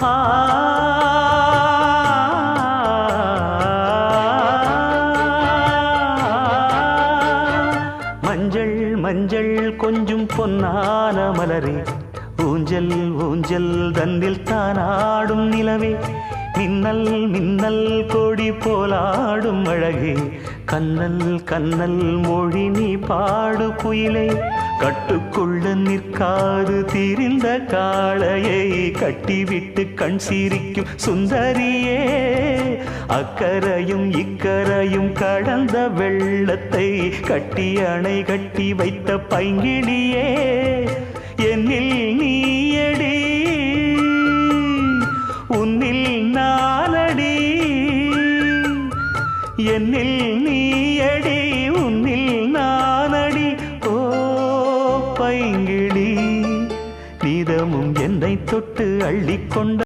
ஆ மஞ்சள் மஞ்சள் கொஞ்சம் பொன்னான மலரே, ஊஞ்சல் ஊஞ்சல் தந்தில் தானாடும் நிலவே, மின்னல் மின்னல் கொடி போலாடும் அழகே, கண்ணல் கண்ணல் மொழி நீ பாடு குயிலே, கட்டுக்குள்ள நிற்காது தீரிந்த காளையை கட்டிவிட்டு கண் சிரிக்கும் சுந்தரியே, அக்கரையும் இக்கரையும் கடந்த வெள்ளத்தை கட்டி அணை கட்டி வைத்த பைங்கிளியே, என்னில் நீயடி உன்னில் நானடி, என்னில் நீயடி உன்னில் நானடி, ஓ பைங்கிளி நீதமும் என்னை தொட்டு அள்ளிக்கொண்ட